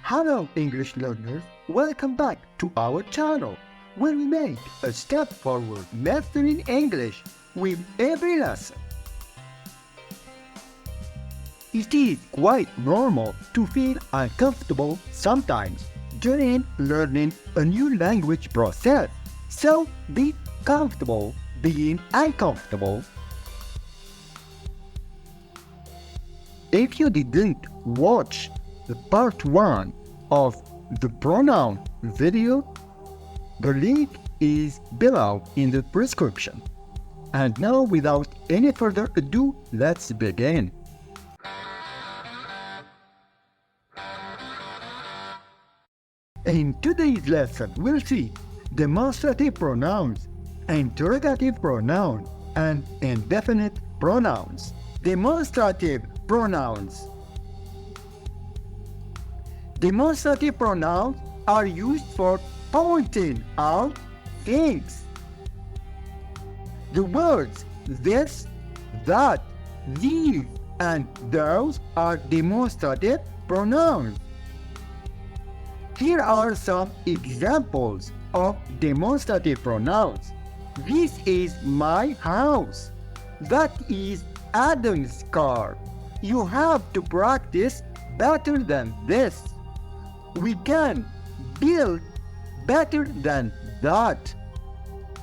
Hello English learners, welcome back to our channel, where we make a step forward mastering English with every lesson. It is quite normal to feel uncomfortable sometimes during learning a new language process, so be comfortable being uncomfortable. If you didn't watch the part 1 of the pronoun video, the link is below in the description. And now, without any further ado, let's begin. In today's lesson, we'll see demonstrative pronouns, interrogative pronouns, and indefinite pronouns. Demonstrative pronouns. Demonstrative pronouns are used for pointing out things. The words this, that, these, and those are demonstrative pronouns. Here are some examples of demonstrative pronouns. This is my house. That is Adam's car. You have to practice better than this. We can build better than that.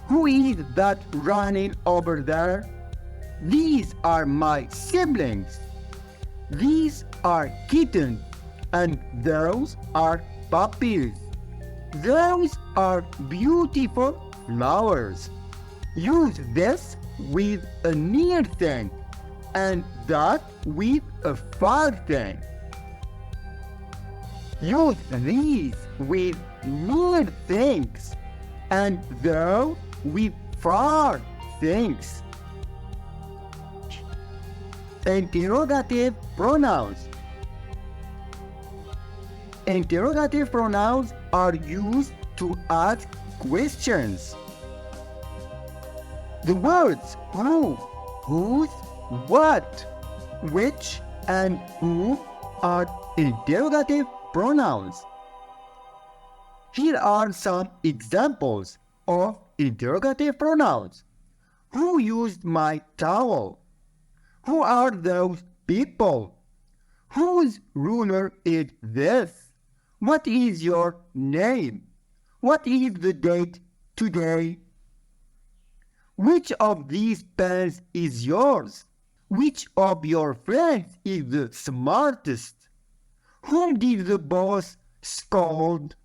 Who is that running over there? These are my siblings. These are kittens, and those are puppies. Those are beautiful flowers. Use this with a near thing and that with a far thing. Use these with near things and those with far things. Interrogative pronouns. Interrogative pronouns are used to ask questions. The words who, whose, what, which, and who are interrogative pronouns. Here are some examples of interrogative pronouns. Who used my towel? Who are those people? Whose ruler is this? What is your name? What is the date today? Which of these pens is yours? Which of your friends is the smartest? Whom did the boss scold?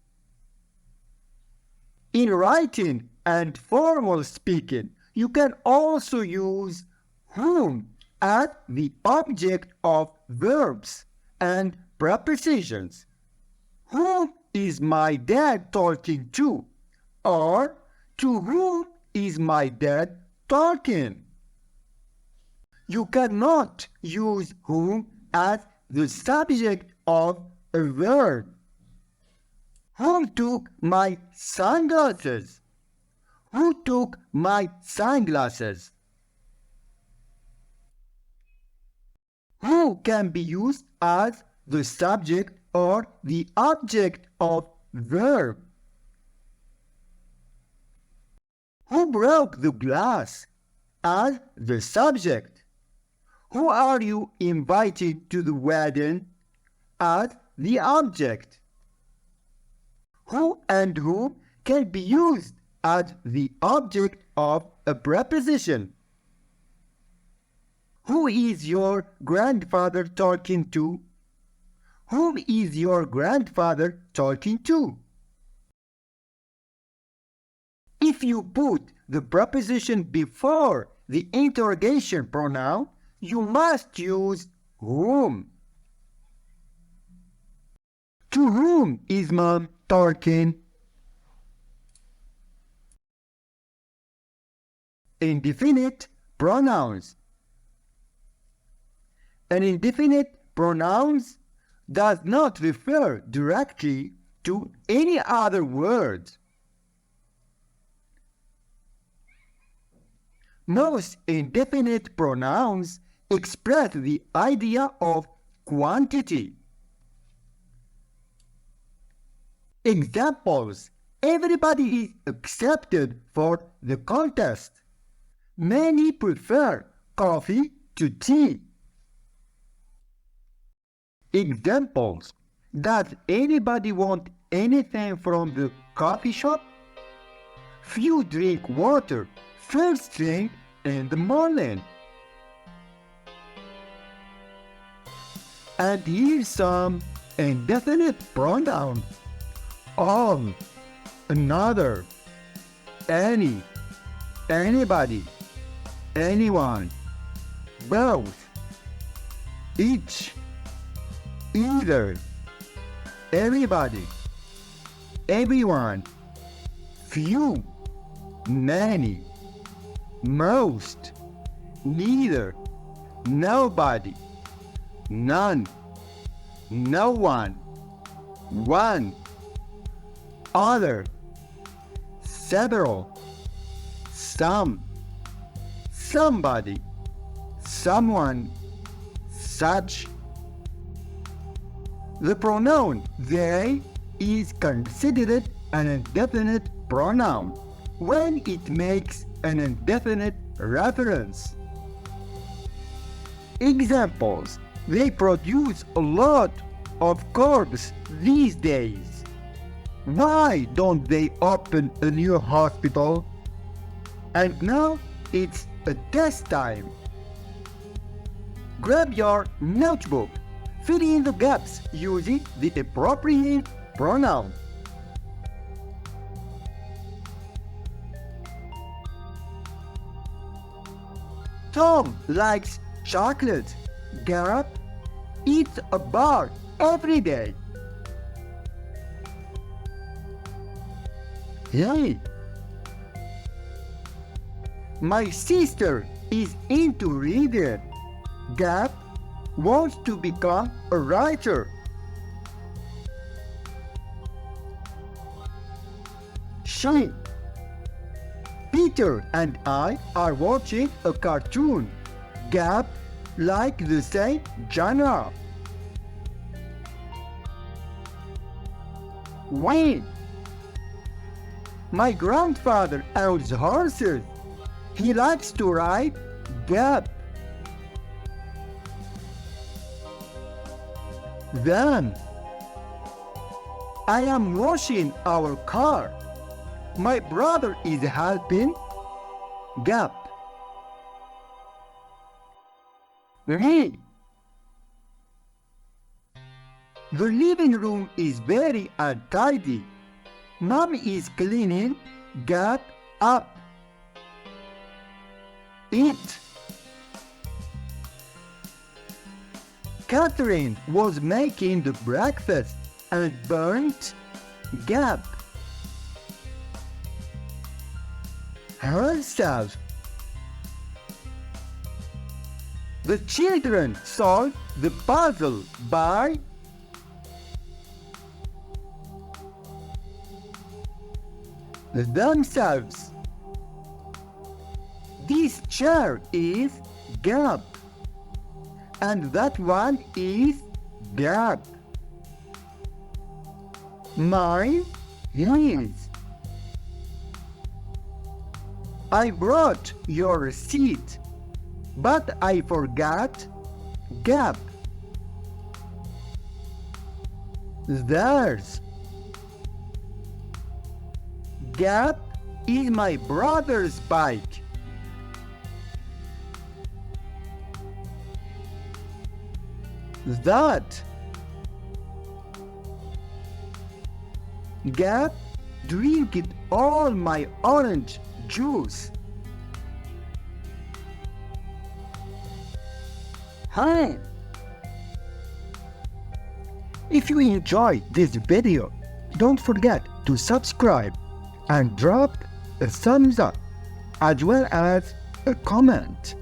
In writing and formal speaking, you can also use whom as the object of verbs and prepositions. Whom is my dad talking to? Or to whom is my dad talking? You cannot use whom as the subject of a verb. Who took my sunglasses? Who took my sunglasses? Who can be used as the subject or the object of verb. Who broke the glass as the subject? Who are you inviting to the wedding as the object? Who and whom can be used as the object of a preposition. Who is your grandfather talking to? Whom is your grandfather talking to? If you put the preposition before the interrogation pronoun, you must use whom. To whom is mom talking? Indefinite pronouns. An indefinite pronouns does not refer directly to any other word. Most indefinite pronouns express the idea of quantity. Examples. Everybody is accepted for the contest. Many prefer coffee to tea. Examples. Does anybody want anything from the coffee shop? Few drink water first thing in the morning. And here's some indefinite pronouns. All, another, any, anybody, anyone, both, each, either, everybody, everyone, few, many, most, neither, nobody, none, no one, other, several, some, somebody, someone, such. The pronoun they is considered an indefinite pronoun when it makes an indefinite reference. Examples. They produce a lot of corpses these days. Why don't they open a new hospital? And now it's a test time. Grab your notebook. Fill in the gaps using the appropriate pronoun. Tom likes chocolate. Garrett eats a bar every day. Hey! My sister is into reading. Gab wants to become a writer. She. Peter and I are watching a cartoon. Gab likes the same genre. Wayne. My grandfather owns horses. He likes to ride Gab. Then, I am washing our car. My brother is helping Gab. Me. The living room is very untidy. Mom is cleaning Gab up. It. Catherine was making the breakfast and burnt Gab. Herself. The children solved the puzzle by themselves. This chair is Gab, and that one is Gab. Mine is. I brought your receipt, but I forgot Gab. Theirs. Gab is my brother's bike. That. Gab drinking all my orange juice. Hi! If you enjoyed this video, don't forget to subscribe and drop a thumbs up as well as a comment.